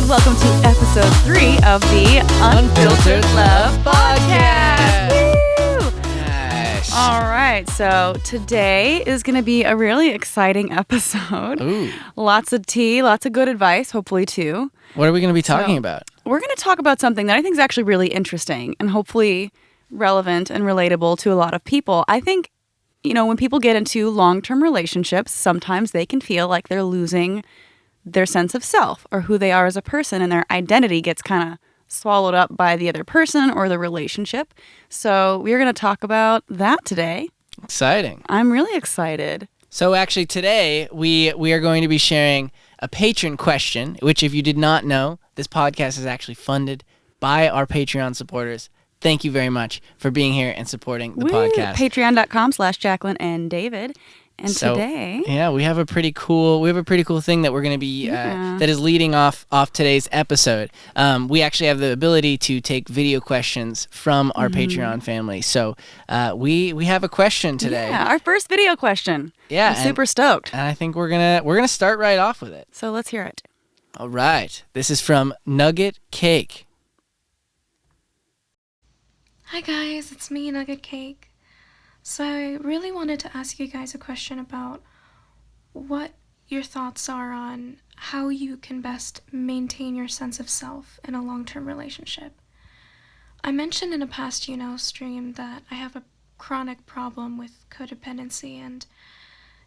welcome to episode 3 of the Unfiltered Love Podcast. Woo! Nice. All right, so today is going to be a really exciting episode. Ooh. Lots of tea, lots of good advice, hopefully too. What are we going to be talking about? We're going to talk about something that I think is actually really interesting and hopefully relevant and relatable to a lot of people. I think, when people get into long-term relationships, sometimes they can feel like they're losing their sense of self or who they are as a person, and their identity gets kind of swallowed up by the other person or the relationship. So we're going to talk about that today. Exciting. I'm really excited. So actually today we are going to be sharing a patron question, which if you did not know, this podcast is actually funded by our Patreon supporters. Thank you very much for being here and supporting the podcast. Patreon.com/Jaclyn and David. And so, today, we have a pretty cool thing that we're going to be that is leading off today's episode. We actually have the ability to take video questions from our Patreon family. So we have a question today. Yeah, our first video question. Yeah, I'm super stoked. And I think we're gonna start right off with it. So let's hear it. All right, this is from Nugget Cake. Hi guys, it's me, Nugget Cake. So I really wanted to ask you guys a question about what your thoughts are on how you can best maintain your sense of self in a long-term relationship. I mentioned in a past stream that I have a chronic problem with codependency, and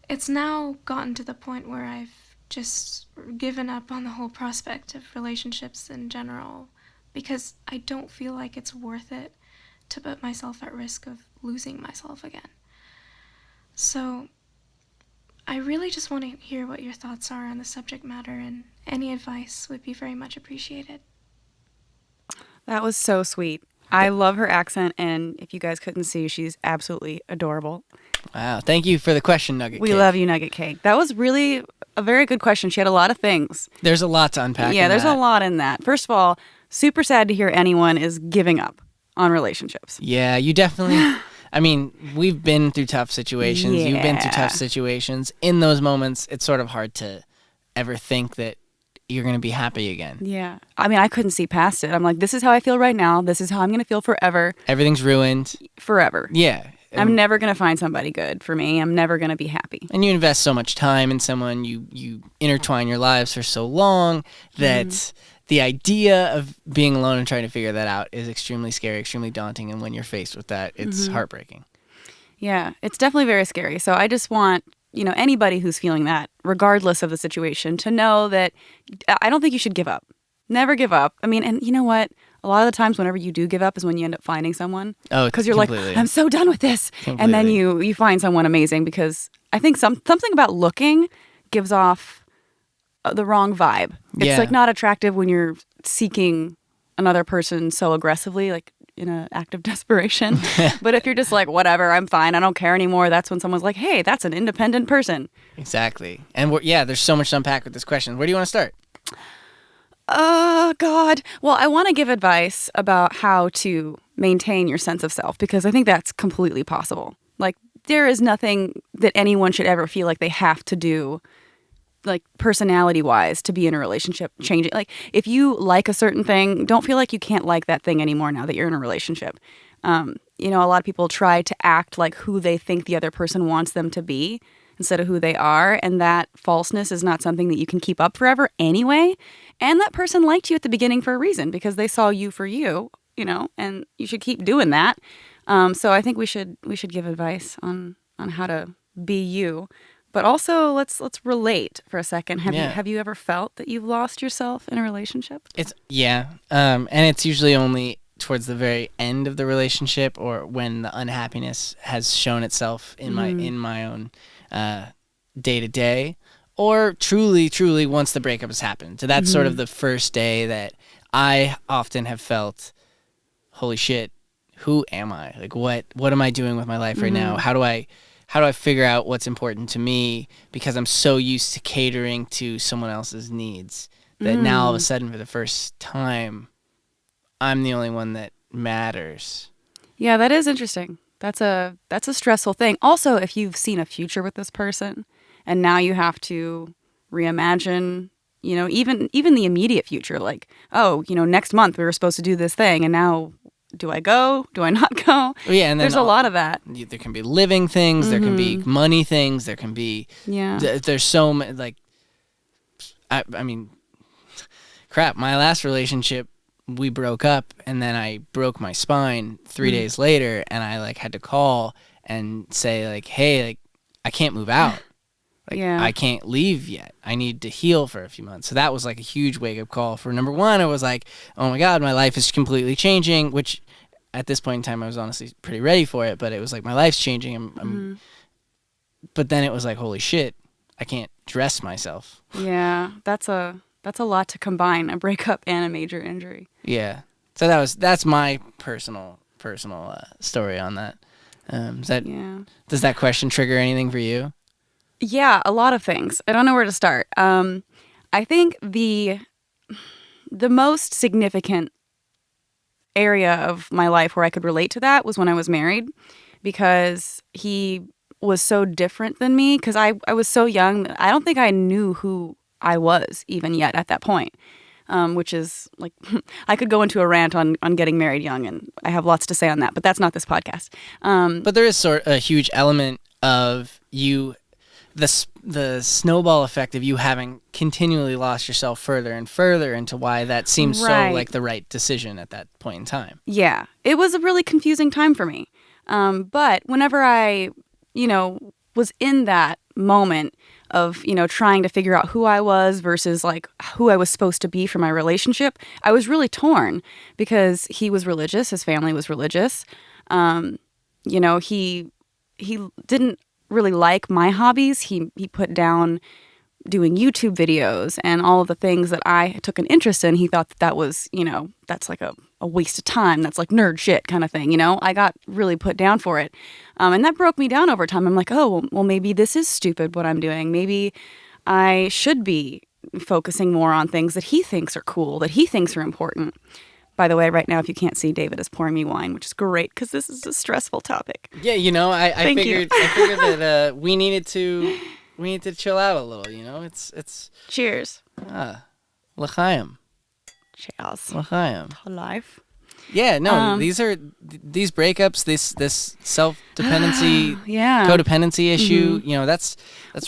it's now gotten to the point where I've just given up on the whole prospect of relationships in general because I don't feel like it's worth it to put myself at risk of losing myself again. So I really just want to hear what your thoughts are on the subject matter, and any advice would be very much appreciated. That was so sweet. I love her accent, and if you guys couldn't see, she's absolutely adorable. Wow, thank you for the question, Nugget Cake. We love you, Nugget Cake. That was really a very good question. She had a lot of things. There's a lot to unpack. Yeah, there's a lot in that. First of all, super sad to hear anyone is giving up on relationships. Yeah, you definitely... I mean, we've been through tough situations. Yeah. You've been through tough situations. In those moments, it's sort of hard to ever think that you're going to be happy again. Yeah. I mean, I couldn't see past it. I'm like, this is how I feel right now. This is how I'm going to feel forever. Everything's ruined. Forever. Yeah. I'm never going to find somebody good for me. I'm never going to be happy. And you invest so much time in someone. You intertwine your lives for so long that... The idea of being alone and trying to figure that out is extremely scary, extremely daunting, and when you're faced with that, it's heartbreaking. Yeah, it's definitely very scary. So I just want, anybody who's feeling that, regardless of the situation, to know that I don't think you should give up. Never give up. I mean, and you know what? A lot of the times whenever you do give up is when you end up finding someone. Oh, because you're completely. Like, I'm so done with this. Completely. And then you find someone amazing, because I think something about looking gives off the wrong vibe. It's like not attractive when you're seeking another person so aggressively, like in an act of desperation. But if you're just like, whatever, I'm fine, I don't care anymore, that's when someone's like, hey, that's an independent person. Exactly. And there's so much to unpack with this question. Where do you want to start? Oh, God. Well, I want to give advice about how to maintain your sense of self, because I think that's completely possible. Like, there is nothing that anyone should ever feel like they have to do, like personality-wise, to be in a relationship changing. Like, if you like a certain thing, don't feel like you can't like that thing anymore now that you're in a relationship. A lot of people try to act like who they think the other person wants them to be instead of who they are, and that falseness is not something that you can keep up forever anyway. And that person liked you at the beginning for a reason, because they saw you for you, and you should keep doing that. So I think we should give advice on how to be you. But also, let's relate for a second. Have you ever felt that you've lost yourself in a relationship? And it's usually only towards the very end of the relationship, or when the unhappiness has shown itself in my own day to day, or truly once the breakup has happened. So that's sort of the first day that I often have felt, holy shit, who am I? Like, what am I doing with my life right now? How do I figure out what's important to me, because I'm so used to catering to someone else's needs that now all of a sudden, for the first time, I'm the only one that matters. Yeah, that is interesting. That's a stressful thing. Also, if you've seen a future with this person and now you have to reimagine even the immediate future, like, oh, next month we were supposed to do this thing, and now do I go? Do I not go? Well, yeah, and then there's a lot of that. There can be living things, there can be money things, there can be there's so many, like, I mean, crap, my last relationship, we broke up, and then I broke my spine 3 days later, and I like had to call and say like, hey, like, I can't move out. Like, I can't leave yet. I need to heal for a few months. So that was like a huge wake-up call. For number one, I was like, oh my God, my life is completely changing, which at this point in time, I was honestly pretty ready for it, but it was like, my life's changing. But then it was like, holy shit, I can't dress myself. Yeah, that's a lot to combine, a breakup and a major injury. Yeah. So that's my personal story on that. Does that question trigger anything for you? Yeah, a lot of things. I don't know where to start. I think the most significant area of my life where I could relate to that was when I was married, because he was so different than me, because I was so young. I don't think I knew who I was even yet at that point, which is like, I could go into a rant on getting married young, and I have lots to say on that, but that's not this podcast. But there is sort of a huge element of you, the snowball effect of you having continually lost yourself further and further into why that seems so like the right decision at that point in time. Yeah. It was a really confusing time for me. But whenever I, was in that moment of, trying to figure out who I was versus like who I was supposed to be for my relationship, I was really torn, because he was religious. His family was religious. He didn't really like my hobbies. He put down doing YouTube videos and all of the things that I took an interest in. He thought that was, that's like a waste of time. That's like nerd shit kind of thing. I got really put down for it. And that broke me down over time. I'm like, oh, well, maybe this is stupid what I'm doing. Maybe I should be focusing more on things that he thinks are cool, that he thinks are important. By the way, right now, if you can't see, David is pouring me wine, which is great, because this is a stressful topic. Yeah, I figured that we needed to chill out a little. It's cheers. L'chaim. Cheers. L'chaim. To life. Yeah, no, these breakups, this self-dependency, codependency issue. That's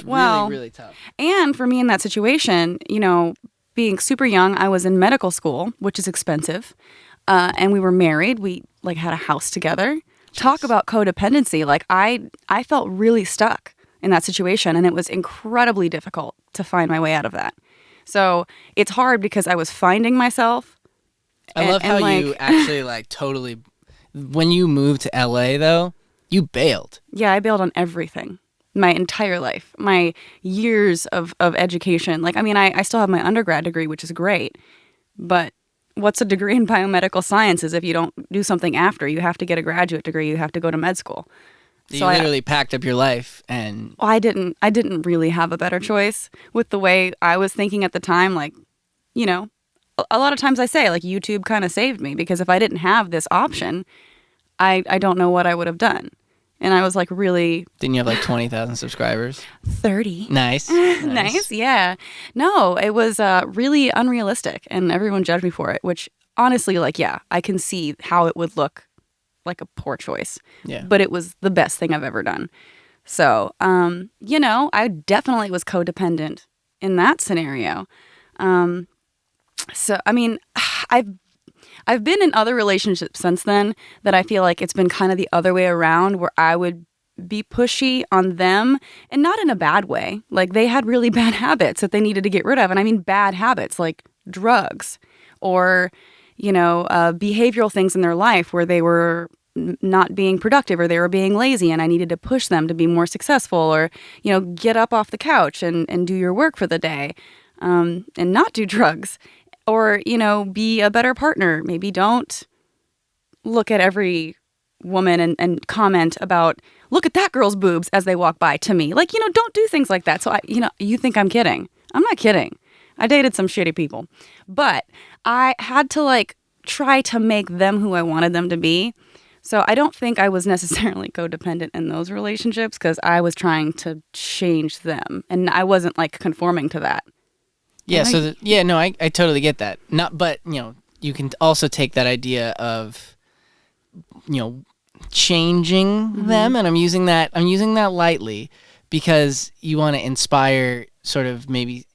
really, really tough. And for me in that situation, being super young, I was in medical school, which is expensive, and we were married. We like had a house together. Jeez. Talk about codependency. Like I felt really stuck in that situation, and it was incredibly difficult to find my way out of that. So it's hard because I was finding myself. I love how you actually like totally. When you moved to LA, though, you bailed. Yeah, I bailed on everything. My entire life, my years of education. Like, I mean, I still have my undergrad degree, which is great. But what's a degree in biomedical sciences if you don't do something after? You have to get a graduate degree. You have to go to med school. So you literally packed up your life and... I didn't really have a better choice with the way I was thinking at the time. Like, a lot of times I say, like, YouTube kind of saved me, because if I didn't have this option, I don't know what I would have done. And I was like, really... Didn't you have like 20,000 subscribers? 30. Nice. Nice, yeah. No, it was really unrealistic, and everyone judged me for it, which honestly, like, yeah, I can see how it would look like a poor choice. Yeah. But it was the best thing I've ever done. So, I definitely was codependent in that scenario. So, I mean, I've been in other relationships since then that I feel like it's been kind of the other way around, where I would be pushy on them, and not in a bad way. Like, they had really bad habits that they needed to get rid of. And I mean bad habits like drugs or, behavioral things in their life where they were not being productive or they were being lazy, and I needed to push them to be more successful, or, get up off the couch and do your work for the day, and not do drugs. Or, be a better partner. Maybe don't look at every woman and comment about, look at that girl's boobs as they walk by to me. Like, don't do things like that. So, you think I'm kidding. I'm not kidding. I dated some shitty people. But I had to, like, try to make them who I wanted them to be. So I don't think I was necessarily codependent in those relationships, because I was trying to change them. And I wasn't, like, conforming to that. Yeah. No, I totally get that. But you can also take that idea of, changing them, and I'm using that lightly because you want to inspire sort of maybe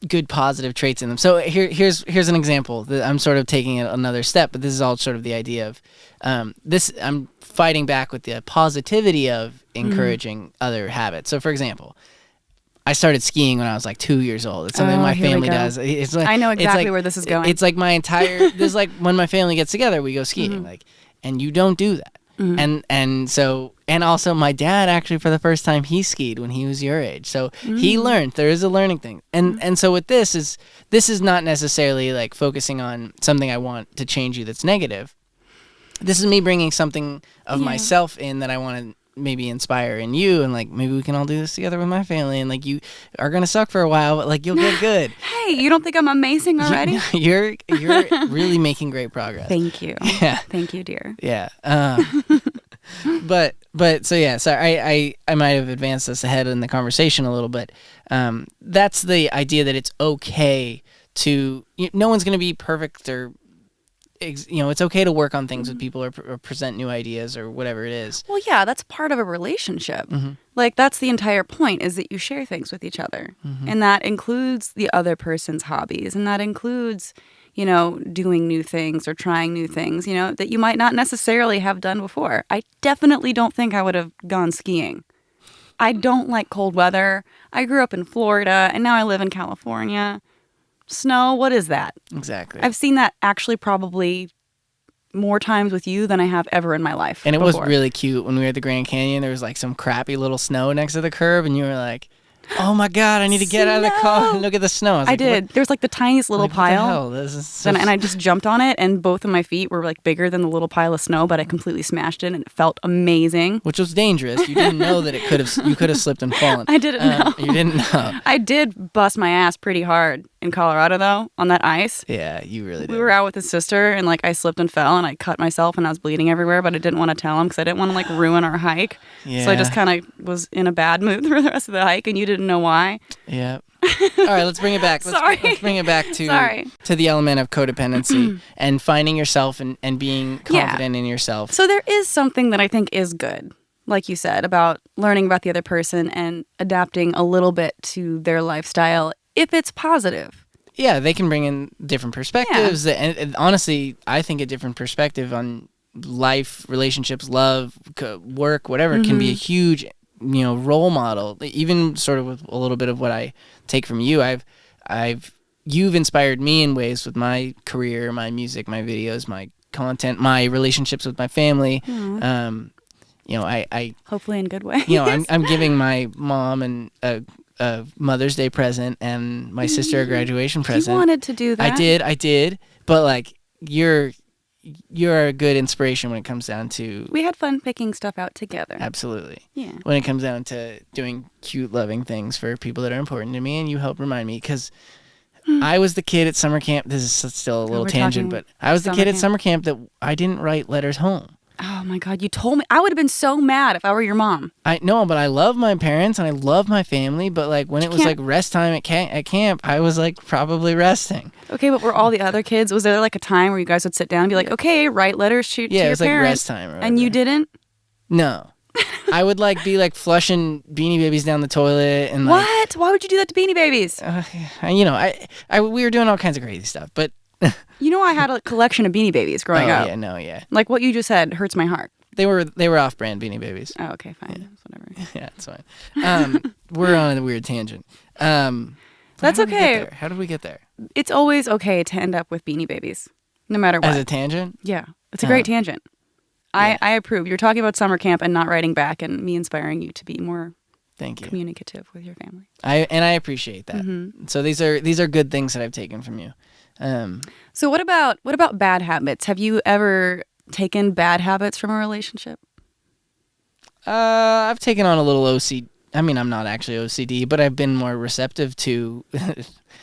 good positive traits in them. So here's an example that I'm sort of taking it another step, but this is all sort of the idea of this. I'm fighting back with the positivity of encouraging other habits. So for example, I started skiing when I was like 2 years old. It's something my family does. It's like, I know exactly where this is going. It's like my entire this is like when my family gets together, we go skiing. Like, and you don't do that. And also my dad actually for the first time he skied when he was your age. So he learned. There is a learning thing. And so with this is not necessarily like focusing on something I want to change you that's negative. This is me bringing something of myself in that I want to maybe inspire in you, and like maybe we can all do this together with my family, and like you are gonna suck for a while, but like you'll get good. Hey, you don't think I'm amazing already? You're really making great progress. Thank you. Yeah. Thank you, dear. Yeah. But so yeah, sorry, I might have advanced us ahead in the conversation a little bit. That's the idea that it's okay to no one's gonna be perfect or it's okay to work on things with people or present new ideas or whatever it is. Well, yeah, that's part of a relationship. Like, that's the entire point, is that you share things with each other. And that includes the other person's hobbies. And that includes, doing new things or trying new things, that you might not necessarily have done before. I definitely don't think I would have gone skiing. I don't like cold weather. I grew up in Florida, and now I live in California. Snow, what is that? Exactly. I've seen that actually probably more times with you than I have ever in my life. And it before. was really cute when we were at the Grand Canyon. There was like some crappy little snow next to the curb, and you were like, "Oh my God, I need to get out of the car and look at the snow." I did. There was like the tiniest little pile. What the hell? This is so and I just jumped on it, and both of my feet were like bigger than the little pile of snow, but I completely smashed it, and it felt amazing. Which was dangerous. You didn't know that you could have slipped and fallen. I didn't know. You didn't know. I did bust my ass pretty hard in Colorado, though, on that ice. Yeah, you really did. We were out with his sister, and like I slipped and fell, and I cut myself, and I was bleeding everywhere, but I didn't want to tell him because I didn't want to like ruin our hike. Yeah. So I just kind of was in a bad mood for the rest of the hike, and you didn't know why. Yeah. All right, let's bring it back. Let's bring it back to the element of codependency and finding yourself and being confident in yourself. So there is something that I think is good, like you said, about learning about the other person and adapting a little bit to their lifestyle if it's positive. Yeah, they can bring in different perspectives. Yeah. And honestly, I think a different perspective on life, relationships, love, work, whatever, can be a huge role model. Even sort of with a little bit of what I take from you, you've inspired me in ways with my career, my music, my videos, my content, my relationships with my family. I hopefully in good ways. I'm giving my mom and a Mother's Day present and my sister a graduation present. You wanted to do that. I did, but like you're a good inspiration when it comes down to... We had fun picking stuff out together. Absolutely. Yeah. When it comes down to doing cute, loving things for people that are important to me, and you help remind me, because I was the kid at summer camp. This is still a little tangent, but I was the kid at summer camp that I didn't write letters home. Oh my God, you told me. I would have been so mad if I were your mom. I know, but I love my parents and I love my family, but like when it was like rest time at camp, I was like probably resting. Okay, but were all the other kids, was there like a time where you guys would sit down and be like, okay, write letters to your parents? Yeah, it was like rest time. And you didn't? No. I would like be like flushing Beanie Babies down the toilet and like... What? Why would you do that to Beanie Babies? We were doing all kinds of crazy stuff, but... I had a collection of Beanie Babies growing up. Yeah. Like what you just said hurts my heart. They were off-brand Beanie Babies. Oh, okay, fine. Whatever. Yeah, it's fine. We're on a weird tangent. That's okay. How did we get there? It's always okay to end up with Beanie Babies, no matter what. As a tangent? Yeah, it's a great tangent. Yeah. I approve. You're talking about summer camp and not writing back, and me inspiring you to be more communicative with your family. I appreciate that. Mm-hmm. So these are good things that I've taken from you. So what about bad habits? Have you ever taken bad habits from a relationship? I've taken on a little OCD. I mean, I'm not actually OCD, but I've been more receptive to...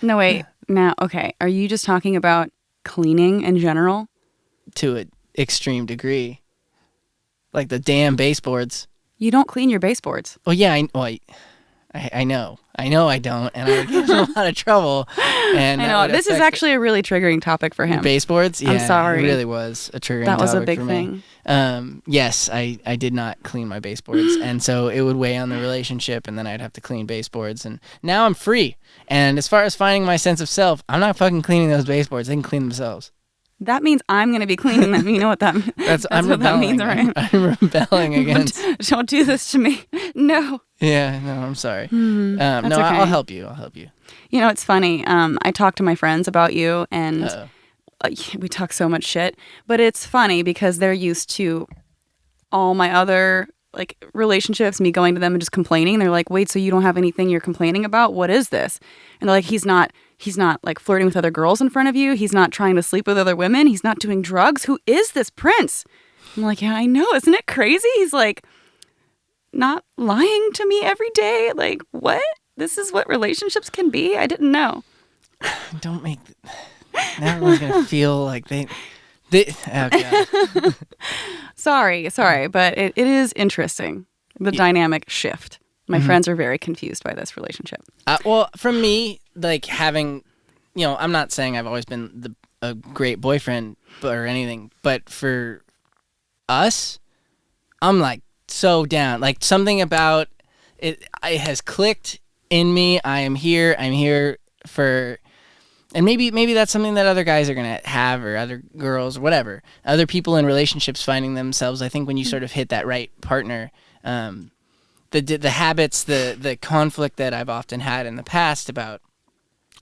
No, wait. Now, okay. Are you just talking about cleaning in general? To an extreme degree. Like the damn baseboards. You don't clean your baseboards. Oh, yeah. I I know I don't, and I would get in a lot of trouble. And I know this is actually a really triggering topic for him. Baseboards. Yeah, I'm sorry. It really was a triggering. That was a topic big for me. thing. Yes, I did not clean my baseboards, and so it would weigh on the relationship, and then I'd have to clean baseboards. And now I'm free. And as far as finding my sense of self, I'm not fucking cleaning those baseboards. They can clean themselves. That means I'm going to be cleaning them. You know what that means? That's what rebelling. that means, right? I'm rebelling against. Don't do this to me. No. Yeah, no, I'm sorry. That's no, okay. I'll help you. You know, it's funny. I talked to my friends about you, and we talk so much shit. But it's funny because they're used to all my other like relationships, me going to them and just complaining. They're like, "Wait, so you don't have anything you're complaining about? What is this?" And they're like, He's not like flirting with other girls in front of you. He's not trying to sleep with other women. He's not doing drugs. Who is this prince?" I'm like, "Yeah, I know. Isn't it crazy? He's like not lying to me every day. Like, what? This is what relationships can be? I didn't know." Don't make... Now everyone's going to feel like they oh, God. Sorry, but it is interesting, the dynamic shift. My friends are very confused by this relationship. Well, from me, like having, I'm not saying I've always been a great boyfriend or anything, but for us, I'm like so down. Like something about it has clicked in me. I'm here for, and maybe that's something that other guys are gonna have, or other girls, or whatever. Other people in relationships finding themselves. I think when you sort of hit that right partner, the habits, the conflict that I've often had in the past about,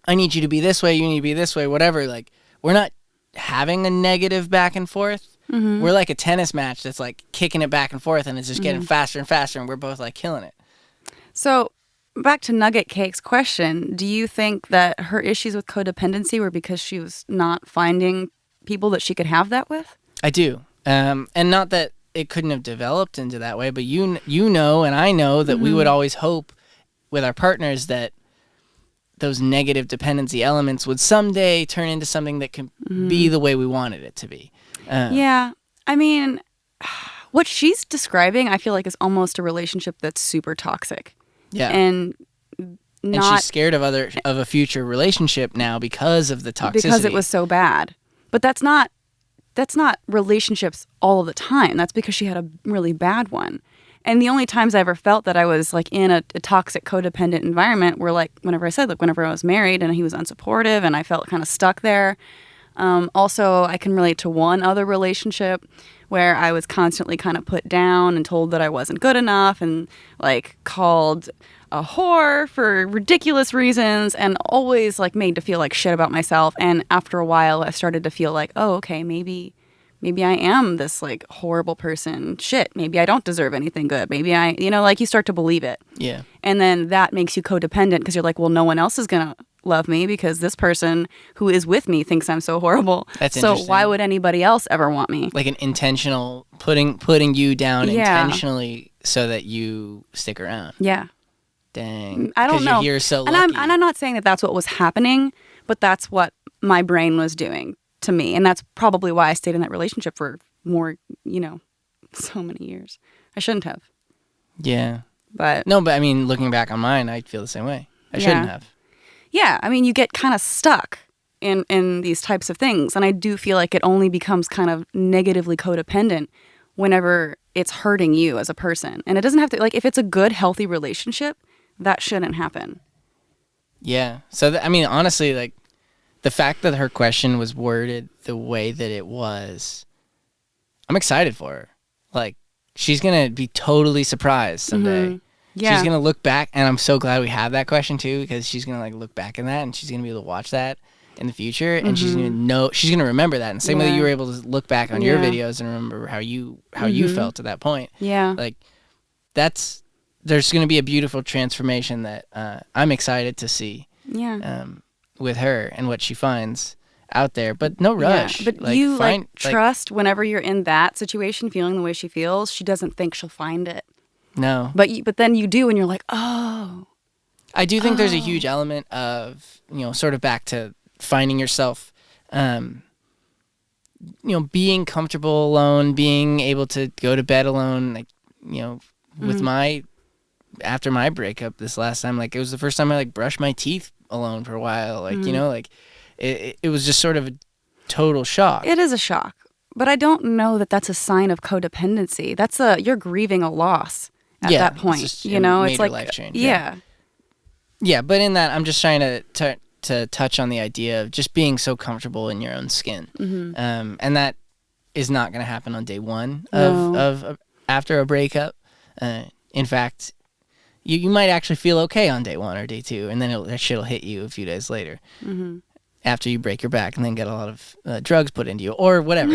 I need you to be this way, you need to be this way, whatever. Like we're not having a negative back and forth. Mm-hmm. We're like a tennis match that's like kicking it back and forth, and it's just getting faster and faster, and we're both like killing it. So back to Nugget Cake's question, do you think that her issues with codependency were because she was not finding people that she could have that with? I do. And not that it couldn't have developed into that way, but you know and I know that we would always hope with our partners that those negative dependency elements would someday turn into something that can be the way we wanted it to be. Yeah. I mean, what she's describing, I feel like, is almost a relationship that's super toxic. Yeah. And she's scared of a future relationship now because of the toxicity. Because it was so bad. But that's not relationships all of the time. That's because she had a really bad one. And the only times I ever felt that I was like in a toxic codependent environment were like whenever I was married and he was unsupportive and I felt kind of stuck there. Also, I can relate to one other relationship where I was constantly kind of put down and told that I wasn't good enough and like called a whore for ridiculous reasons and always like made to feel like shit about myself. And after a while, I started to feel like, oh, okay, maybe I am this like horrible person. Shit, maybe I don't deserve anything good. Maybe like you start to believe it. Yeah. And then that makes you codependent because you're like, well, no one else is going to love me because this person who is with me thinks I'm so horrible. That's so interesting. why would anybody else ever want me? Like an intentional putting you down intentionally so that you stick around. Yeah. Dang. I don't know. You're here so lucky. And I'm not saying that that's what was happening, but that's what my brain was doing to me. And that's probably why I stayed in that relationship for more, so many years. I shouldn't have. Yeah. But I mean, looking back on mine, I feel the same way. I shouldn't have. Yeah, I mean, you get kind of stuck in these types of things. And I do feel like it only becomes kind of negatively codependent whenever it's hurting you as a person. And it doesn't have to, like, if it's a good, healthy relationship, that shouldn't happen. Yeah. So, honestly, like, the fact that her question was worded the way that it was, I'm excited for her. Like, she's going to be totally surprised someday. Mm-hmm. Yeah. She's going to look back, and I'm so glad we have that question, too, because she's going to, like, look back in that, and she's going to be able to watch that in the future, and she's going to know, she's going to remember that. And same way that you were able to look back on your videos and remember how you felt at that point. Yeah. Like, there's going to be a beautiful transformation that I'm excited to see. Yeah. With her and what she finds out there, but no rush. Yeah. But you trust whenever you're in that situation, feeling the way she feels, she doesn't think she'll find it. No. But then you do, and you're like, oh. I do think there's a huge element of, sort of back to finding yourself, being comfortable alone, being able to go to bed alone, like, with my after my breakup this last time, like it was the first time I like brushed my teeth alone for a while. Like, you know, like it was just sort of a total shock. It is a shock. But I don't know that that's a sign of codependency. You're grieving a loss at that point. It's you know, it's like life change. Yeah. Yeah, but in that, I'm just trying to touch on the idea of just being so comfortable in your own skin, and that is not going to happen on day one of after a breakup. In fact, you might actually feel okay on day one or day two, and then that shit'll hit you a few days later. After you break your back and then get a lot of drugs put into you or whatever.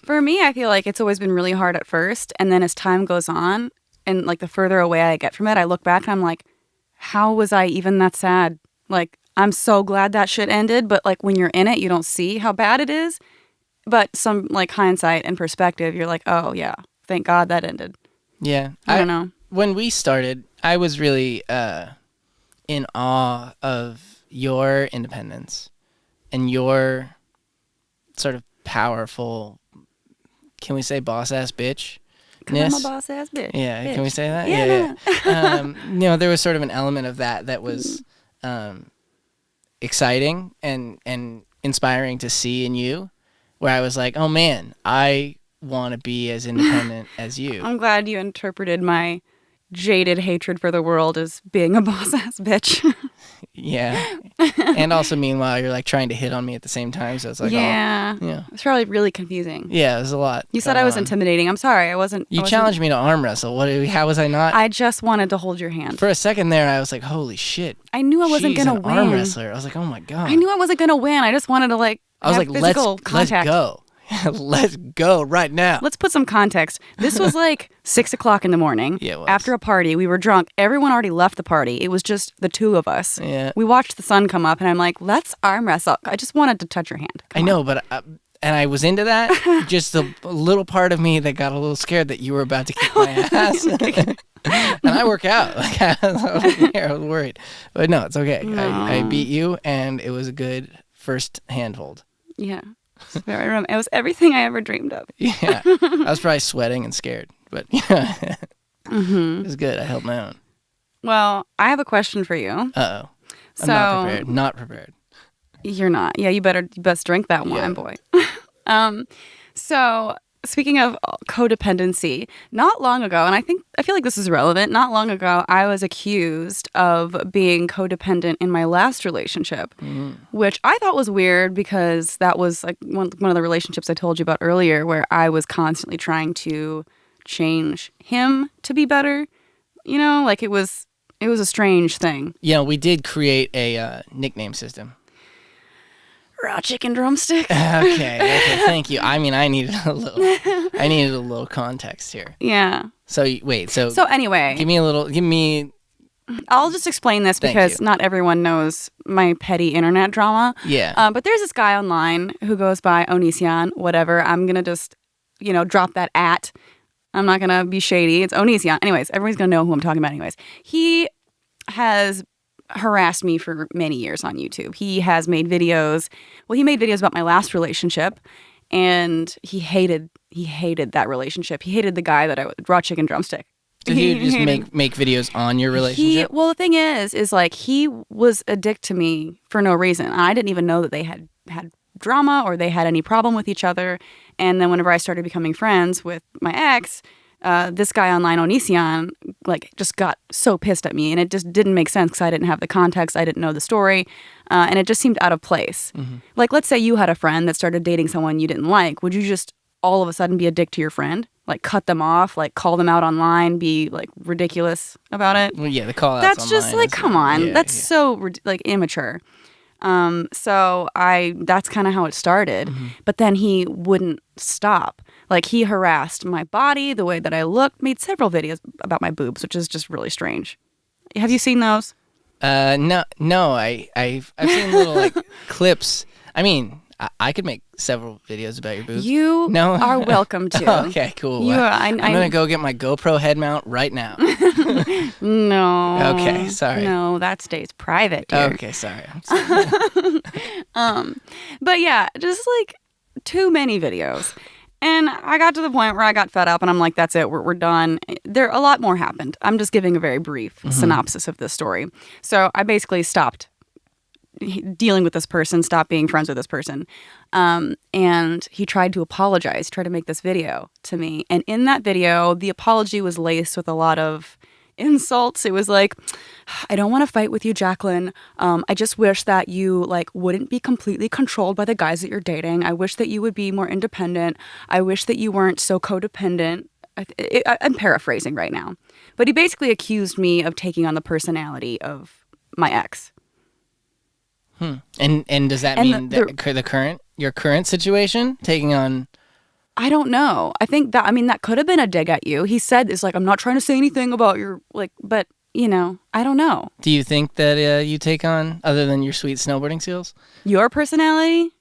For me, I feel like it's always been really hard at first. And then as time goes on and like the further away I get from it, I look back and I'm like, how was I even that sad? Like, I'm so glad that shit ended. But like when you're in it, you don't see how bad it is. But some like hindsight and perspective, you're like, oh yeah, thank God that ended. Yeah. I don't know. When we started, I was really in awe of your independence and your sort of powerful, can we say boss ass bitch? I'm a boss ass bitch. Yeah, bitch. Can we say that? Yeah. You know, there was sort of an element of that was exciting and inspiring to see in you, where I was like, oh man, I want to be as independent as you. I'm glad you interpreted my jaded hatred for the world as being a boss ass bitch. Yeah. And also, meanwhile, you're like trying to hit on me at the same time. So it's like, yeah. Yeah. It's probably really confusing. Yeah, it was a lot. You said I was intimidating. I'm sorry. I wasn't. You challenged me to arm wrestle. How was I not? I just wanted to hold your hand. For a second there, I was like, holy shit. I knew I wasn't She's going to an win. arm wrestler. I was like, oh my God. I knew I wasn't going to win. I just wanted to physical contact. Let's go. Let's go right now. Let's put some context. This was like 6 o'clock in the morning. Yeah, it was. After a party. We were drunk. Everyone already left the party. It was just the two of us. Yeah. We watched the sun come up, and I'm like, let's arm wrestle. I just wanted to touch your hand. I know, but and I was into that. Just a little part of me that got a little scared that you were about to kick my ass. And I work out. Like, I was worried. But no, it's okay. No. I beat you, and it was a good first handhold. Yeah. It was everything I ever dreamed of. Yeah. I was probably sweating and scared, but yeah. It was good. I held my own. Well, I have a question for you. Uh-oh. I'm not prepared. You're not. Yeah, you best drink that wine, boy. So speaking of codependency, not long ago, and I feel like this is relevant, not long ago, I was accused of being codependent in my last relationship, which I thought was weird because that was like one of the relationships I told you about earlier, where I was constantly trying to change him to be better. You know, like it was a strange thing. Yeah, we did create a nickname system. Raw chicken drumstick. Okay, thank you. I mean, I needed a little context here. Yeah. So wait, so anyway, give me. I'll just explain this because not everyone knows my petty internet drama. Yeah. But there's this guy online who goes by Onision, whatever. I'm gonna just, drop that at. I'm not gonna be shady. It's Onision. Anyways, everyone's gonna know who I'm talking about. Anyways, he has harassed me for many years on YouTube. He has made videos. Well, he made videos about my last relationship, and he hated that relationship. He hated the guy that raw chicken drumstick. Did he just make videos on your relationship? Well, the thing is like he was a dick to me for no reason. I didn't even know that they had drama or they had any problem with each other. And then whenever I started becoming friends with my ex, this guy online, Onision, like just got so pissed at me, and it just didn't make sense because I didn't have the context, I didn't know the story, and it just seemed out of place. Like, let's say you had a friend that started dating someone you didn't like. Would you just all of a sudden be a dick to your friend? Like cut them off, like call them out online, be like ridiculous about it? Well, yeah, the call outs That's just like, come on, yeah, that's so like immature. So that's kind of how it started. But then he wouldn't stop. Like he harassed my body, the way that I looked, made several videos about my boobs, which is just really strange. Have you seen those? No, I've seen little like clips. I mean, I could make several videos about your boobs. You are welcome to. Okay, cool. I'm gonna go get my GoPro head mount right now. No. Okay, sorry. No, that stays private, dear. Okay, sorry. But yeah, just like too many videos. And I got to the point where I got fed up and I'm like, that's it, we're done. A lot more happened. I'm just giving a very brief synopsis of this story. So I basically stopped dealing with this person, stopped being friends with this person. And he tried to apologize, tried to make this video to me. And in that video, the apology was laced with a lot of insults. It was like, I don't want to fight with you, Jaclyn. I just wish that you wouldn't be completely controlled by the guys that you're dating. I wish that you would be more independent. I wish that you weren't so codependent. I'm paraphrasing right now. But he basically accused me of taking on the personality of my ex. And does that mean your current situation taking on? I don't know. I think that could have been a dig at you. He said it's like, I'm not trying to say anything about your but I don't know. Do you think that you take on, other than your sweet snowboarding skills, your personality?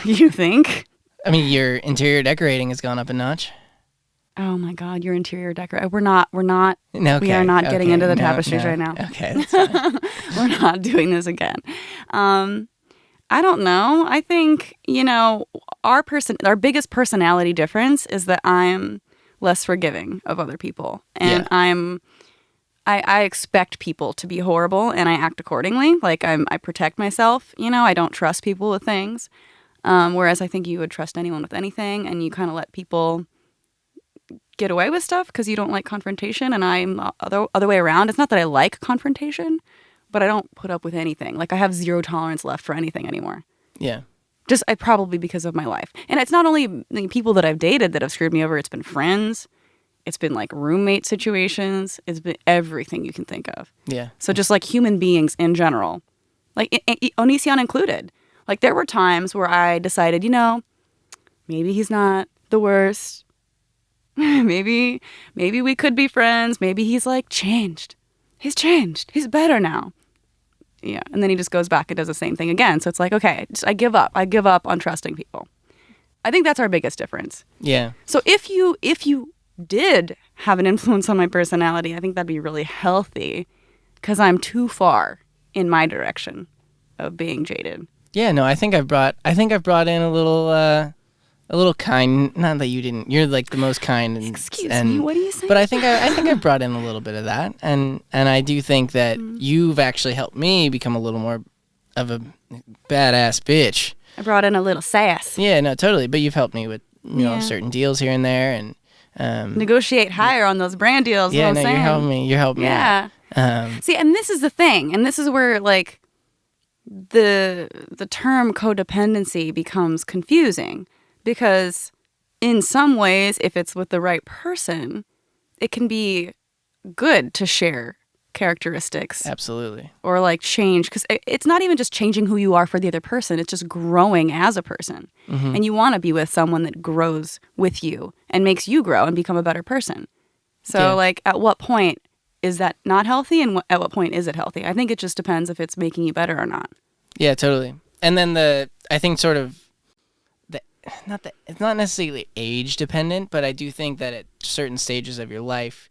You think? I mean, your interior decorating has gone up a notch. Oh my God, your interior decorating. We're not. Okay, we are not getting into the tapestries right now. Okay, that's fine. We're not doing this again. I don't know. I think, our biggest personality difference is that I'm less forgiving of other people. And I expect people to be horrible and I act accordingly. I protect myself, I don't trust people with things. Whereas I think you would trust anyone with anything and you kind of let people get away with stuff because you don't like confrontation, and I'm the other way around. It's not that I like confrontation, but I don't put up with anything. I have zero tolerance left for anything anymore. Yeah. Just probably because of my life. And it's not only the people that I've dated that have screwed me over. It's been friends. It's been roommate situations. It's been everything you can think of. Yeah. So just human beings in general, Onision included. There were times where I decided, maybe he's not the worst. Maybe we could be friends. Maybe he's changed. He's changed. He's better now. Yeah. And then he just goes back and does the same thing again. So it's okay, I give up. I give up on trusting people. I think that's our biggest difference. Yeah. So if you did have an influence on my personality, I think that'd be really healthy because I'm too far in my direction of being jaded. Yeah, no, I think I've brought in a little kind. Not that you didn't. You're the most kind. Excuse me. What are you saying? But I think I've brought in a little bit of that, and I do think that you've actually helped me become a little more of a badass bitch. I brought in a little sass. Yeah, no, totally. But you've helped me with certain deals here and there, and negotiate higher on those brand deals. Yeah, no, saying. You're helping me. Yeah. See, and this is the thing, and this is where the term codependency becomes confusing. Because in some ways, if it's with the right person, it can be good to share characteristics. Absolutely. Or change. Because it's not even just changing who you are for the other person. It's just growing as a person. Mm-hmm. And you want to be with someone that grows with you and makes you grow and become a better person. So at what point is that not healthy? And at what point is it healthy? I think it just depends if it's making you better or not. Yeah, totally. And then I think sort of, it's not necessarily age dependent, but I do think that at certain stages of your life,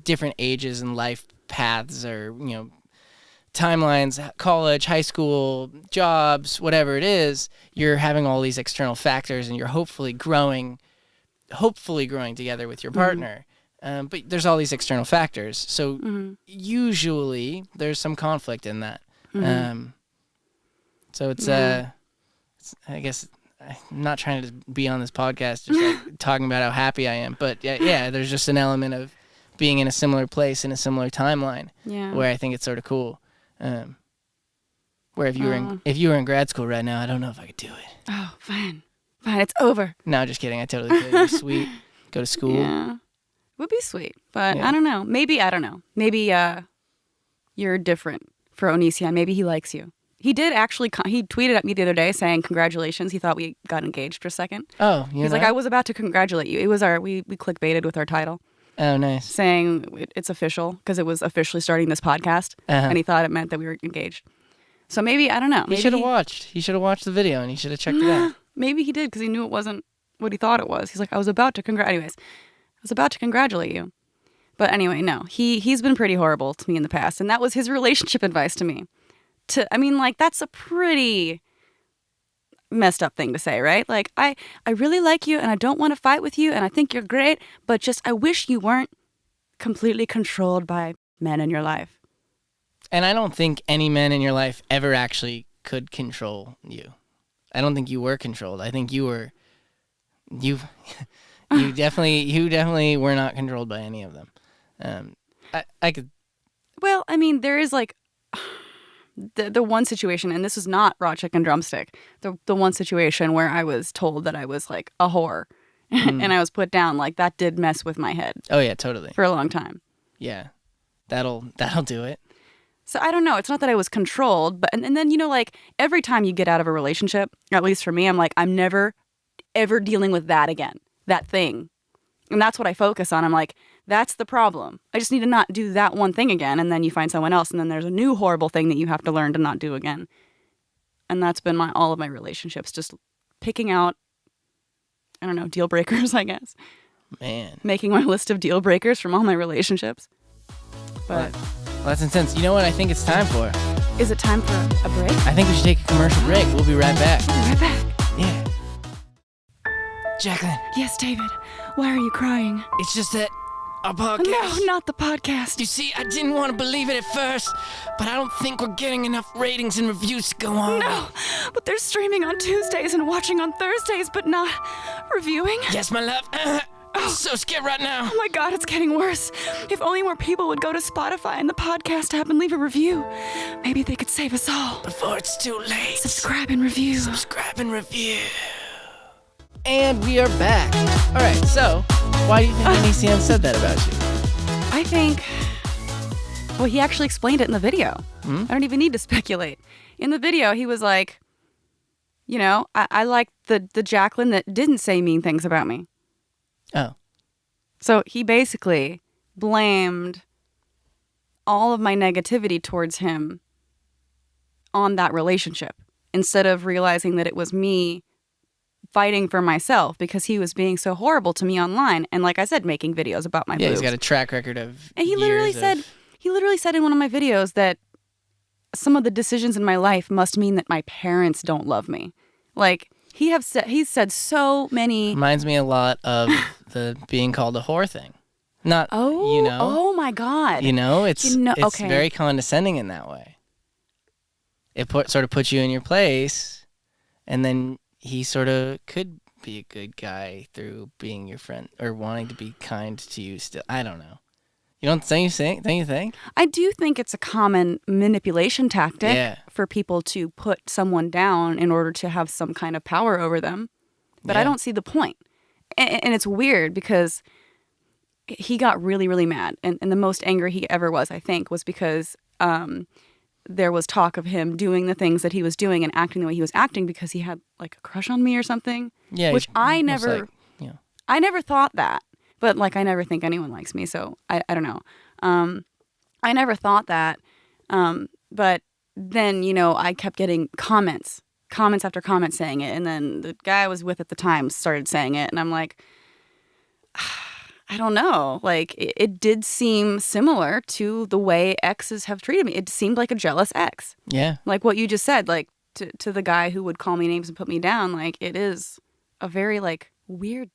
different ages and life paths or, timelines, college, high school, jobs, whatever it is, you're having all these external factors and you're hopefully growing together with your partner. Mm-hmm. But there's all these external factors. So usually there's some conflict in that. Mm-hmm. So it's, I guess, I'm not trying to be on this podcast just talking about how happy I am, but yeah, there's just an element of being in a similar place in a similar timeline where I think it's sort of cool. Where if you were in grad school right now, I don't know if I could do it. Oh, fine, it's over. No, just kidding. I totally could. It'd be sweet. Go to school. Yeah, it would be sweet, but I don't know. Maybe you're different for Onision. Maybe he likes you. He did actually, he tweeted at me the other day saying, congratulations. He thought we got engaged for a second. Oh, he's like, I was about to congratulate you. It was we clickbaited with our title. Oh, nice. Saying it's official because it was officially starting this podcast. Uh-huh. And he thought it meant that we were engaged. So maybe, I don't know. He should have watched. He should have watched the video and he should have checked it out. Maybe he did because he knew it wasn't what he thought it was. He's like, I was about to congratulate you. But anyway, no. He's been pretty horrible to me in the past. And that was his relationship advice to me. That's a pretty messed up thing to say, right? Like, I really like you and I don't want to fight with you and I think you're great, but just I wish you weren't completely controlled by men in your life. And I don't think any men in your life ever actually could control you. I don't think you were controlled. I think you definitely were not controlled by any of them. I could. Well, I mean, there is like the one situation, and this is not raw chicken drumstick. The one situation where I was told that I was like a whore, and I was put down. Like that did mess with my head. Oh yeah, totally. For a long time. Yeah, that'll do it. So I don't know. It's not that I was controlled, but and then like every time you get out of a relationship, or at least for me, I'm like I'm never ever dealing with that again. That thing. And that's what I focus on. I'm like, that's the problem. I just need to not do that one thing again. And then you find someone else. And then there's a new horrible thing that you have to learn to not do again. And that's been all of my relationships. Just picking out, I don't know, deal breakers, I guess. Man. Making my list of deal breakers from all my relationships. But well, that's intense. You know what I think it's time for? Is it time for a break? I think we should take a commercial break. We'll be right back. We'll be right back. Yeah. Jaclyn. Yes, David. Why are you crying? It's just that our podcast. No, not the podcast. You see, I didn't want to believe it at first, but I don't think we're getting enough ratings and reviews to go on. No, but they're streaming on Tuesdays and watching on Thursdays, but not reviewing. Yes, my love. I'm so scared right now. Oh my God, it's getting worse. If only more people would go to Spotify and the podcast app and leave a review. Maybe they could save us all. Before it's too late. Subscribe and review. Subscribe and review. And we are back. All right, so why do you think Onision said that about you? I think, well, he actually explained it in the video. I don't even need to speculate. In the video, he was like, you know, I like the Jaclyn that didn't say mean things about me. Oh. So he basically blamed all of my negativity towards him on that relationship instead of realizing that it was me fighting for myself because he was being so horrible to me online and, like I said, making videos about my boobs. He's got a track record of and he literally said in one of my videos that some of the decisions in my life must mean that my parents don't love me. Like he's said so many. Reminds me a lot of the being called a whore thing. Not Oh my God. It's okay. very condescending in that way. It sort of puts you in your place, and then he sort of could be a good guy through being your friend or wanting to be kind to you still. I don't know. Don't you think? I do think it's a common manipulation tactic for people to put someone down in order to have some kind of power over them. But I don't see the point. And it's weird because he got really, really mad. And the most angry he ever was, I think, was because there was talk of him doing the things that he was doing and acting the way he was acting because he had like a crush on me or something. Yeah. Which I never thought that. But like I never think anyone likes me, so I don't know. I never thought that. But then, I kept getting comments after comments saying it. And then the guy I was with at the time started saying it. And I'm like, I don't know. Like, it did seem similar to the way exes have treated me. It seemed like a jealous ex. Yeah. Like what you just said, like to the guy who would call me names and put me down. Like, it is a very, like, weird.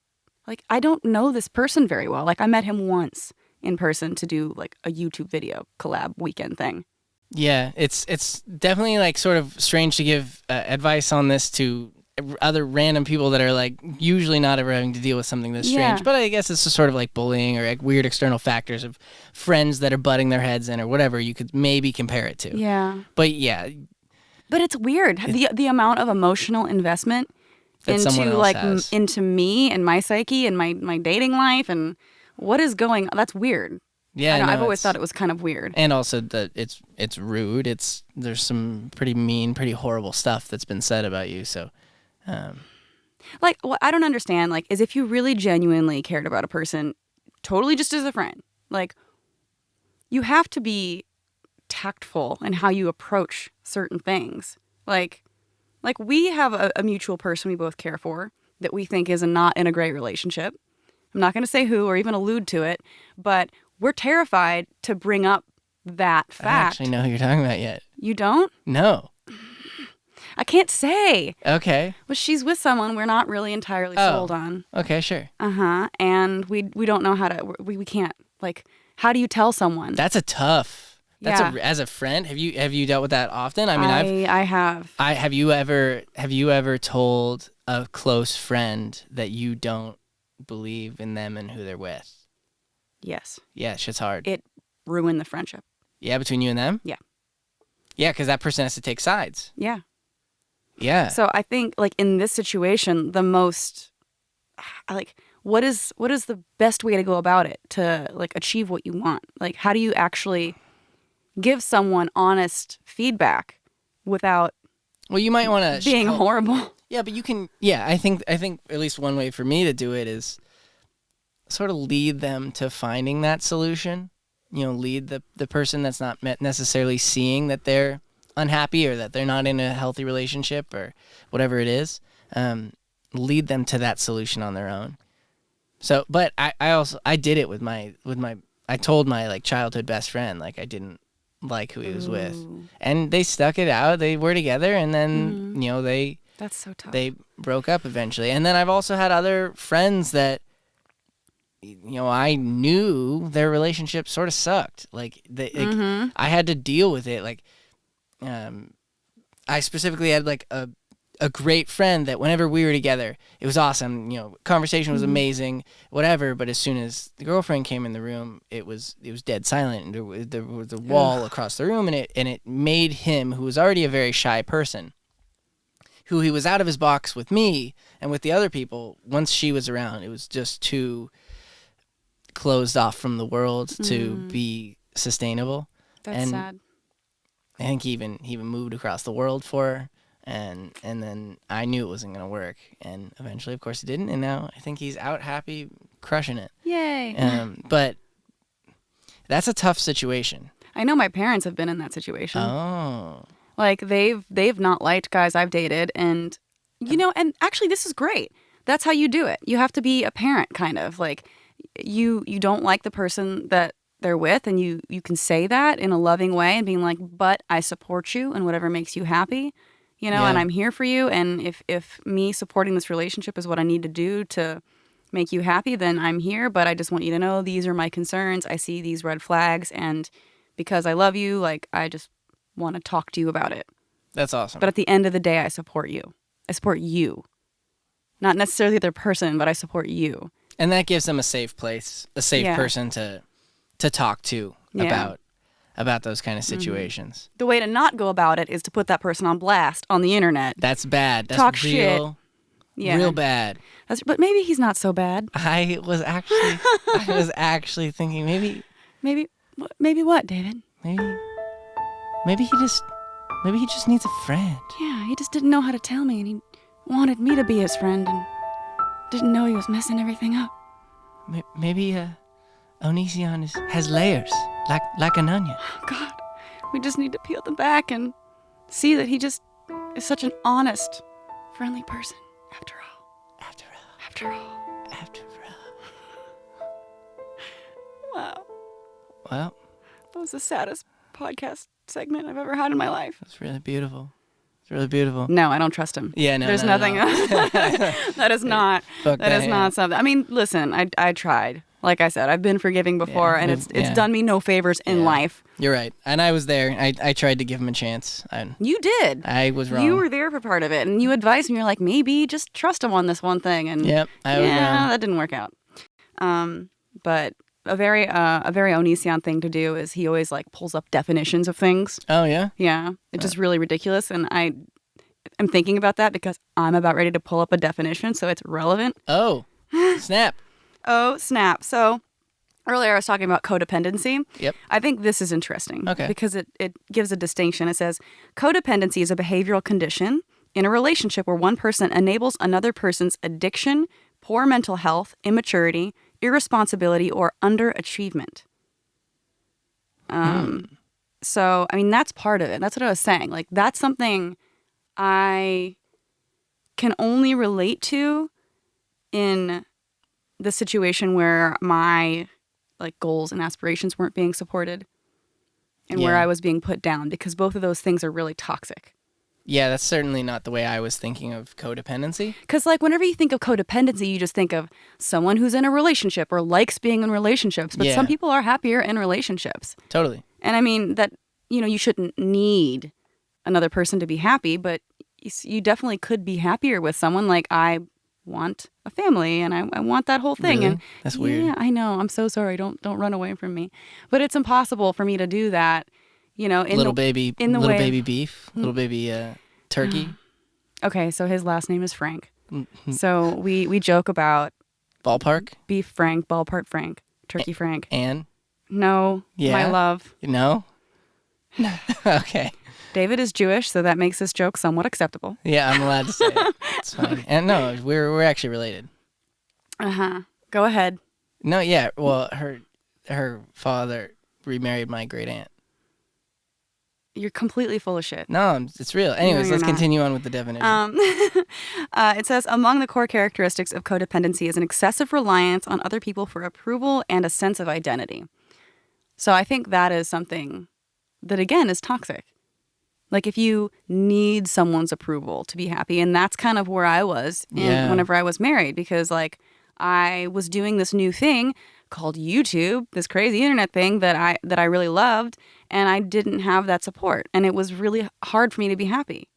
Like, I don't know this person very well. Like, I met him once in person to do, like, a YouTube video collab weekend thing. Yeah, it's definitely, like, sort of strange to give advice on this to other random people that are, like, usually not ever having to deal with something this strange. But I guess it's just sort of like bullying or, like, weird external factors of friends that are butting their heads in or whatever you could maybe compare it to. Yeah. But, yeah. But it's weird. The amount of emotional investment into me and my psyche and my dating life and what is going on. That's weird. Yeah, I've always thought it was kind of weird. And also that it's rude. There's some pretty mean, pretty horrible stuff that's been said about you. So, like, what I don't understand, like, is if you really genuinely cared about a person, totally just as a friend, like, you have to be tactful in how you approach certain things. Like we have a mutual person we both care for that we think is not in a great relationship. I'm not going to say who or even allude to it, but we're terrified to bring up that fact. I don't actually know who you're talking about yet. You don't? No. I can't say. Okay. But she's with someone we're not really entirely sold on. Okay, sure. And we don't know how to. We can't, like, how do you tell someone? That's a tough. That's Yeah. as a friend. Have you dealt with that often? I mean, I have. Have you ever told a close friend that you don't believe in them and who they're with? Yes. Yeah, shit's hard. It ruined the friendship. Yeah, between you and them? Yeah. Yeah, because that person has to take sides. Yeah. Yeah. So I think, like, in this situation, the most, like, what is the best way to go about it to, like, achieve what you want? Like, how do you actually give someone honest feedback without Well, you might want to being horrible? Yeah, but you can. Yeah, I think at least one way for me to do it is sort of lead them to finding that solution. Lead the person that's not necessarily seeing that they're unhappy or that they're not in a healthy relationship or whatever it is. Lead them to that solution on their own. So, but I did it with my I told my, like, childhood best friend, like, I didn't like who he was with, and they stuck it out. They were together, and then That's so tough. they broke up eventually. And then I've also had other friends that I knew their relationship sort of sucked. Like, I had to deal with it. Like, I specifically had, like, a great friend that whenever we were together, it was awesome. Conversation was amazing, whatever. But as soon as the girlfriend came in the room, it was dead silent. And there was a wall across the room, and it made him, who was already a very shy person, who he was out of his box with me and with the other people. Once she was around, it was just too closed off from the world to be sustainable. That's sad. I think he even moved across the world for her, and then I knew it wasn't going to work, and eventually, of course, it didn't, and now I think he's out happy, crushing it. Yay. But that's a tough situation. I know my parents have been in that situation. Oh. Like, they've not liked guys I've dated, and and actually this is great. That's how you do it. You have to be a parent, kind of. Like, you don't like the person that they're with, and you can say that in a loving way and being like, but I support you and whatever makes you happy, and I'm here for you, and if me supporting this relationship is what I need to do to make you happy, then I'm here, but I just want you to know these are my concerns. I see these red flags, and because I love you, like, I just want to talk to you about it. That's awesome. But at the end of the day, I support you. I support you. Not necessarily the other person, but I support you. And that gives them a safe place, a safe person to talk to about those kind of situations. The way to not go about it is to put that person on blast on the internet. That's bad. That's Talk real, shit. Yeah. real bad. But maybe he's not so bad. I was actually thinking Maybe what, David? Maybe he just needs a friend. Yeah, he just didn't know how to tell me, and he wanted me to be his friend, and didn't know he was messing everything up. Maybe Onision has layers, like an onion. Oh, God, we just need to peel them back and see that he just is such an honest, friendly person. After all. Wow. Well, That was the saddest podcast segment I've ever had in my life. it's really beautiful. It's really beautiful. No, I don't trust him. Yeah, no, There's no, nothing. no. That is not. Fuck That is yeah. not something. I mean, listen, I tried. Like I said, I've been forgiving before, and it's done me no favors in life. You're right, and I was there. I tried to give him a chance. You did. I was wrong. You were there for part of it, and you advised me. You're like, maybe just trust him on this one thing, and Yep, I was wrong. that didn't work out. But a very Onision thing to do is he always, like, pulls up definitions of things. Oh yeah. Yeah, it's just really ridiculous, and I'm thinking about that because I'm about ready to pull up a definition, so it's relevant. Oh, snap. Oh, snap. So earlier I was talking about codependency. Yep. I think this is interesting. Okay. Because it gives a distinction. It says, codependency is a behavioral condition in a relationship where one person enables another person's addiction, poor mental health, immaturity, irresponsibility, or underachievement. So, I mean, that's part of it. That's what I was saying. Like, that's something I can only relate to in the situation where my, like, goals and aspirations weren't being supported and where Yeah. I was being put down, because both of those things are really toxic. Yeah, that's certainly not the way I was thinking of codependency. Because, like, whenever you think of codependency, you just think of someone who's in a relationship or likes being in relationships. But some Yeah. people are happier in relationships. Totally. And I mean, that, you shouldn't need another person to be happy, but you definitely could be happier with someone. Like, I want a family and I want that whole thing. Really? And That's weird. Yeah, I know. I'm so sorry. Don't run away from me. But it's impossible for me to do that, in little baby beef, little baby turkey. Okay, so his last name is Frank. So we joke about Ballpark? beef Frank, ballpark Frank, turkey Frank. And? No, Yeah? my love. No? Okay. David is Jewish, so that makes this joke somewhat acceptable. Yeah, I'm allowed to say it. It's fine. And no, we're actually related. Uh-huh. Go ahead. No, yeah. Well, her father remarried my great aunt. You're completely full of shit. No, it's real. Anyways, you're let's not. continue on with the definition. It says, among the core characteristics of codependency is an excessive reliance on other people for approval and a sense of identity. So I think that is something that, again, is toxic. Like, if you need someone's approval to be happy, and that's kind of where I was whenever I was married, because, like, I was doing this new thing called YouTube, this crazy internet thing that I really loved, and I didn't have that support, and it was really hard for me to be happy.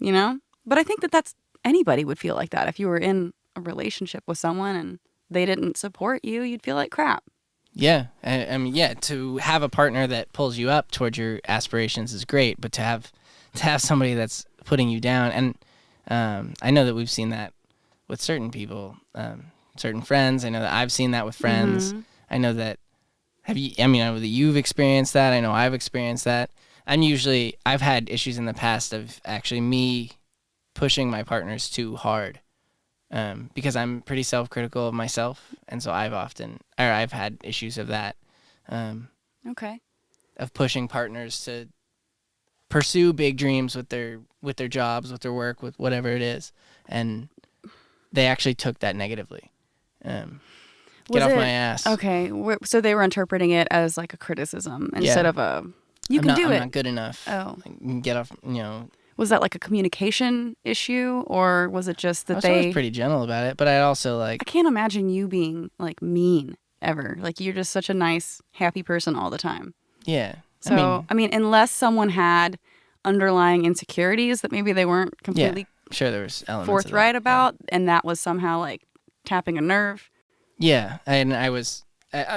But I think that's anybody would feel like that. If you were in a relationship with someone and they didn't support you, you'd feel like crap. Yeah, I mean, yeah. To have a partner that pulls you up towards your aspirations is great, but to have somebody that's putting you down, and I know that we've seen that with certain people, certain friends. I know that I've seen that with friends. Mm-hmm. I know that I know that you've experienced that. I know I've experienced that. I've had issues in the past of actually me pushing my partners too hard. Because I'm pretty self-critical of myself, and so I've had issues of that. Okay. Of pushing partners to pursue big dreams with their jobs, with their work, with whatever it is, and they actually took that negatively. Get off my ass. Okay, so they were interpreting it as like a criticism instead of a you can do it. I'm not good enough. Oh, Like, get off. Was that like a communication issue, or was it just that I was pretty gentle about it, but I also I can't imagine you being like mean ever. Like, you're just such a nice, happy person all the time. Yeah. So I mean, unless someone had underlying insecurities that maybe they weren't completely I'm sure there was elements forthright of that, about, and that was somehow like tapping a nerve. Yeah, and I was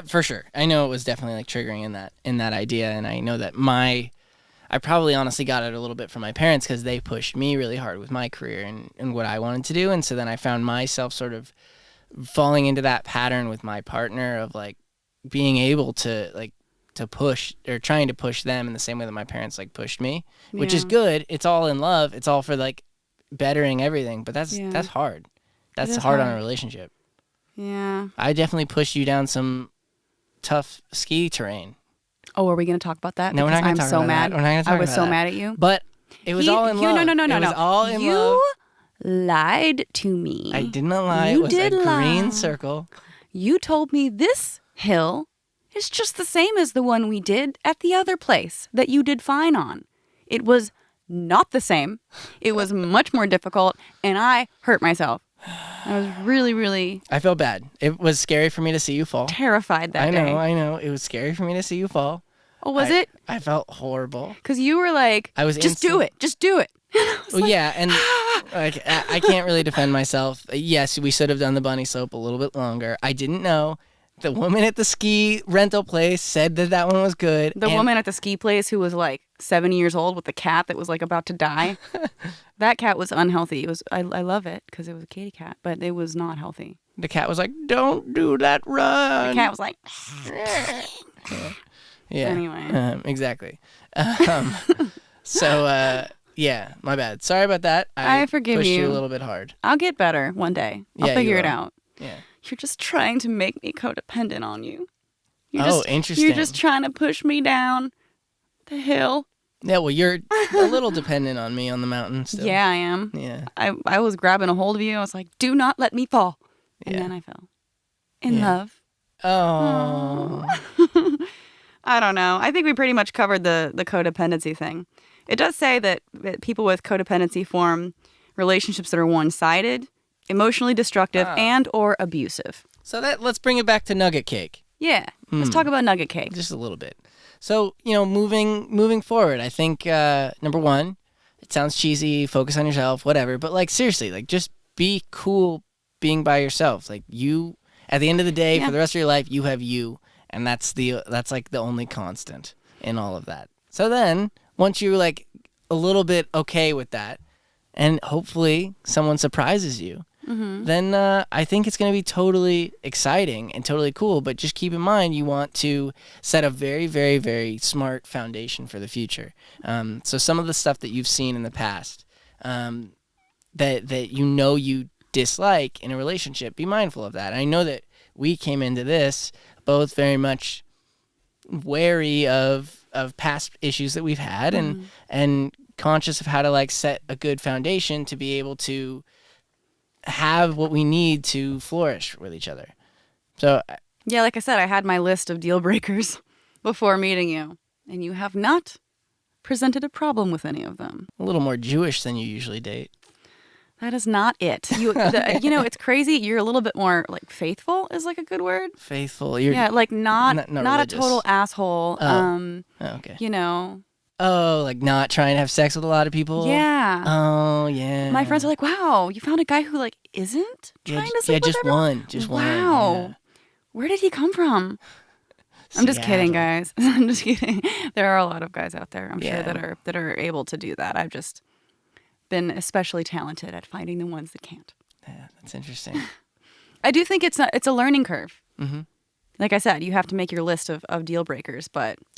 for sure. I know it was definitely like triggering in that idea, and I know that I probably honestly got it a little bit from my parents because they pushed me really hard with my career and what I wanted to do, and so then I found myself sort of falling into that pattern with my partner of like being able to push or trying to push them in the same way that my parents like pushed me, which is good. It's all in love. It's all for like bettering everything, but that's hard. That's hard on a relationship. Yeah. I definitely pushed you down some tough ski terrain. Oh, are we going to talk about that? No, we're not going to talk so about mad. that. We're not going to talk I was about so that. mad at you. But it was all in love. No. It was all in love. You lied to me. I did not lie. You It was did a lie. green circle. You told me this hill is just the same as the one we did at the other place that you did fine on. It was not the same. It was much more difficult, and I hurt myself. I was really, really I felt bad. It was scary for me to see you fall. terrified that day. I know. It was scary for me to see you fall. Oh, was it? I felt horrible. Because you were like, I was just do it. Just do it. Well, yeah, and like I can't really defend myself. Yes, we should have done the bunny slope a little bit longer. I didn't know. The woman at the ski rental place said that one was good. The woman at the ski place who was like 70 years old with the cat that was like about to die. That cat was unhealthy. It was. I love it because it was a kitty cat, but it was not healthy. The cat was like, "Don't do that run." The cat was like, yeah. Anyway. Exactly. So, yeah, my bad. Sorry about that. I forgive pushed you. you a little bit hard. I'll get better one day. I'll Yeah, figure you it will. out. Yeah. You're just trying to make me codependent on you. Interesting. You're just trying to push me down the hill. Yeah, well, you're a little dependent on me on the mountain still. Yeah, I am. Yeah. I was grabbing a hold of you. I was like, do not let me fall. And Yeah. then I fell. In Yeah. love. Oh. I don't know. I think we pretty much covered the codependency thing. It does say that people with codependency form relationships that are one-sided, emotionally destructive, and or abusive. So let's bring it back to nugget cake. Yeah, let's talk about nugget cake. Just a little bit. So, moving forward, I think, number one, it sounds cheesy, focus on yourself, whatever. But, like, seriously, like, just be cool being by yourself. Like, you, at the end of the day, for the rest of your life, you have you. And that's like, the only constant in all of that. So then, once you're, like, a little bit okay with that, and hopefully someone surprises you, then I think it's going to be totally exciting and totally cool. But just keep in mind, you want to set a very, very, very smart foundation for the future. So some of the stuff that you've seen in the past that you dislike in a relationship, be mindful of that. And I know that we came into this both very much wary of past issues that we've had and conscious of how to like set a good foundation to be able to have what we need to flourish with each other. So yeah, like I said, I had my list of deal breakers before meeting you, and you have not presented a problem with any of them. a little more Jewish than you usually date. That is not it. It's crazy. You're a little bit more like faithful is like a good word. Faithful. You're like not a religious. total asshole. Okay. Oh, like not trying to have sex with a lot of people? Yeah. Oh, yeah. My friends are like, wow, you found a guy who like isn't trying to sleep with everyone? Just one. Wow. Yeah. Where did he come from? I'm just kidding, guys. I'm just kidding. There are a lot of guys out there, I'm sure, that are able to do that. I've just been especially talented at finding the ones that can't. Yeah, that's interesting. I do think it's a learning curve. Mm-hmm. Like I said, you have to make your list of deal breakers,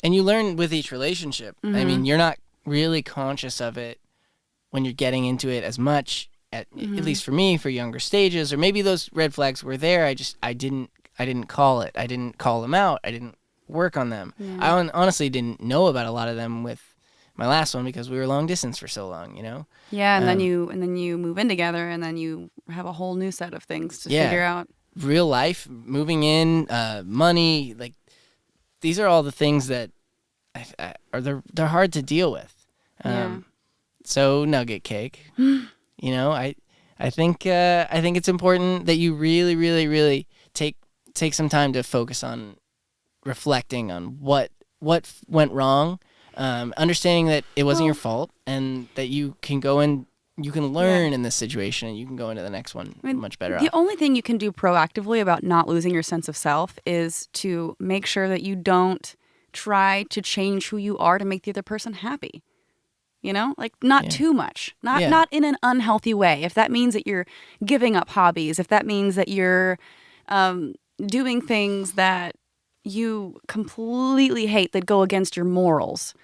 and you learn with each relationship. Mm-hmm. I mean, you're not really conscious of it when you're getting into it as much, at least for me, for younger stages, or maybe those red flags were there. I didn't call it. I didn't call them out. I didn't work on them. Yeah. I honestly didn't know about a lot of them with my last one because we were long distance for so long, Yeah, and then you move in together, and then you have a whole new set of things to figure out. Real life, moving in, money, like these are all the things that they're hard to deal with. So nugget cake, I think it's important that you really, really, really take some time to focus on reflecting on what went wrong, understanding that it wasn't your fault, and that you can go and you can learn in this situation, and you can go into the next one much better off. The only thing you can do proactively about not losing your sense of self is to make sure that you don't try to change who you are to make the other person happy. Not too much, not in an unhealthy way. If that means that you're giving up hobbies, if that means that you're doing things that you completely hate that go against your morals,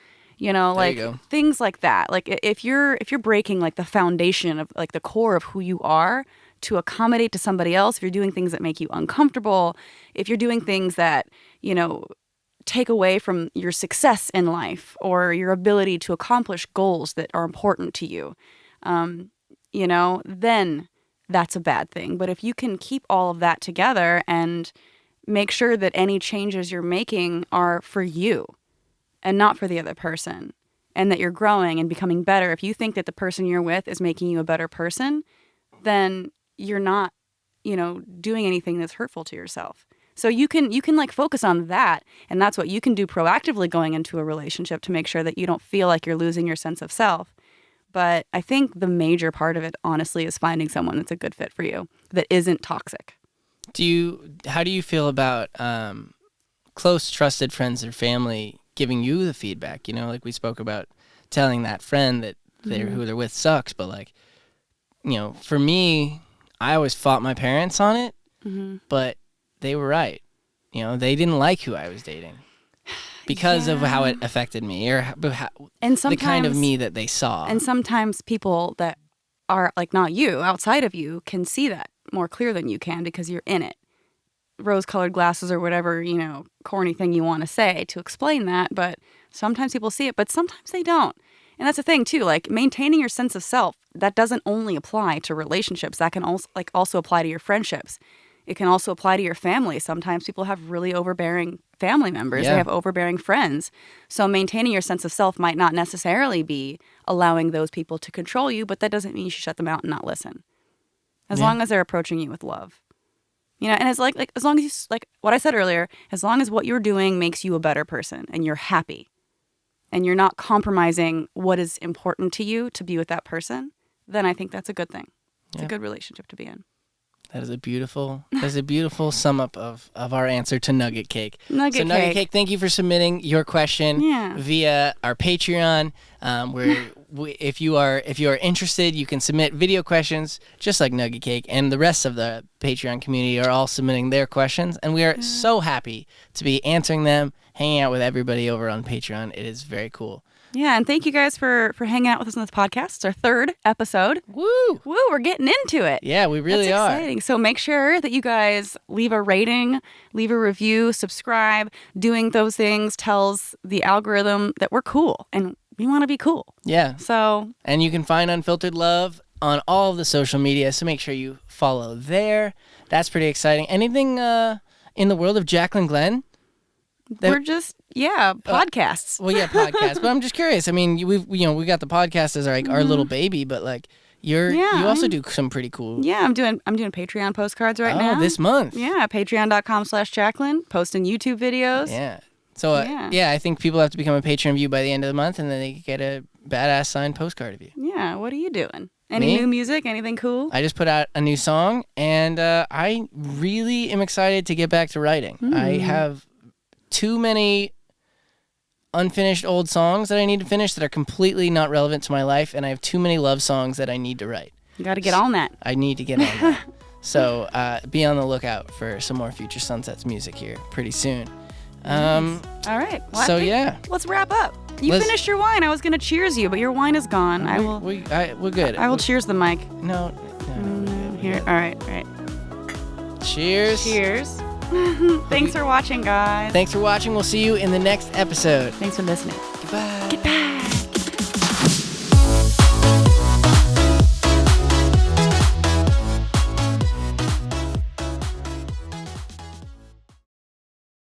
things like that. Like if you're breaking like the foundation of like the core of who you are to accommodate to somebody else, if you're doing things that make you uncomfortable, if you're doing things that, take away from your success in life or your ability to accomplish goals that are important to you, then that's a bad thing. But if you can keep all of that together and make sure that any changes you're making are for you and not for the other person, and that you're growing and becoming better. If you think that the person you're with is making you a better person, then you're not, doing anything that's hurtful to yourself. So you can like focus on that, and that's what you can do proactively going into a relationship to make sure that you don't feel like you're losing your sense of self. But I think the major part of it, honestly, is finding someone that's a good fit for you that isn't toxic. How do you feel about close, trusted friends or family giving you the feedback? Like we spoke about telling that friend that who they're with sucks, but like, for me, I always fought my parents on it, but they were right. They didn't like who I was dating because of how it affected me or the kind of me that they saw. And sometimes people that are like not you, outside of you, can see that more clear than you can because you're in it. Rose-colored glasses or whatever, corny thing you want to say to explain that, but sometimes people see it, but sometimes they don't. And that's the thing too, like maintaining your sense of self, that doesn't only apply to relationships, that can also apply to your friendships. It can also apply to your family. Sometimes people have really overbearing family members. Yeah. They have overbearing friends. So maintaining your sense of self might not necessarily be allowing those people to control you, but that doesn't mean you should shut them out and not listen. As long as they're approaching you with love. And it's like as long as you, like what I said earlier, as long as what you're doing makes you a better person and you're happy and you're not compromising what is important to you to be with that person, then I think that's a good thing. It's a good relationship to be in. That is a beautiful sum up of our answer to Nugget Cake. Nugget Cake, thank you for submitting your question via our Patreon. If you are interested, you can submit video questions just like Nugget Cake, and the rest of the Patreon community are all submitting their questions, and we are so happy to be answering them, hanging out with everybody over on Patreon. It is very cool. Yeah, and thank you guys for hanging out with us on this podcast. It's our 3rd episode. Woo! We're getting into it. Yeah, we really That's are. Exciting. So make sure that you guys leave a rating, leave a review, subscribe. Doing those things tells the algorithm that we're cool, and we want to be cool. Yeah. So. And you can find Unfiltered Love on all of the social media, so make sure you follow there. That's pretty exciting. Anything in the world of Jaclyn Glenn? We're just podcasts. Well, yeah, podcasts. But I'm just curious. I mean, we got the podcast as our little baby, but like you also do some pretty cool. Yeah, I'm doing Patreon postcards right now. Oh, this month. Yeah, patreon.com/Jaclyn. Posting YouTube videos. Yeah. So I think people have to become a patron of you by the end of the month, and then they get a badass signed postcard of you. Yeah. What are you doing? Any new music? Anything cool? I just put out a new song, and I really am excited to get back to writing. I have too many unfinished old songs that I need to finish that are completely not relevant to my life, and I have too many love songs that I need to write. You got to get on that. I need to get on that. So be on the lookout for some more Future Sunsets music here pretty soon. All right. Well, let's wrap up. You finished your wine. I was going to cheers you, but your wine is gone. We're good. I will cheers the mic. No. Here. All right. Cheers. Cheers. Thanks for watching, guys. Thanks for watching. We'll see you in the next episode. Thanks for listening. Goodbye.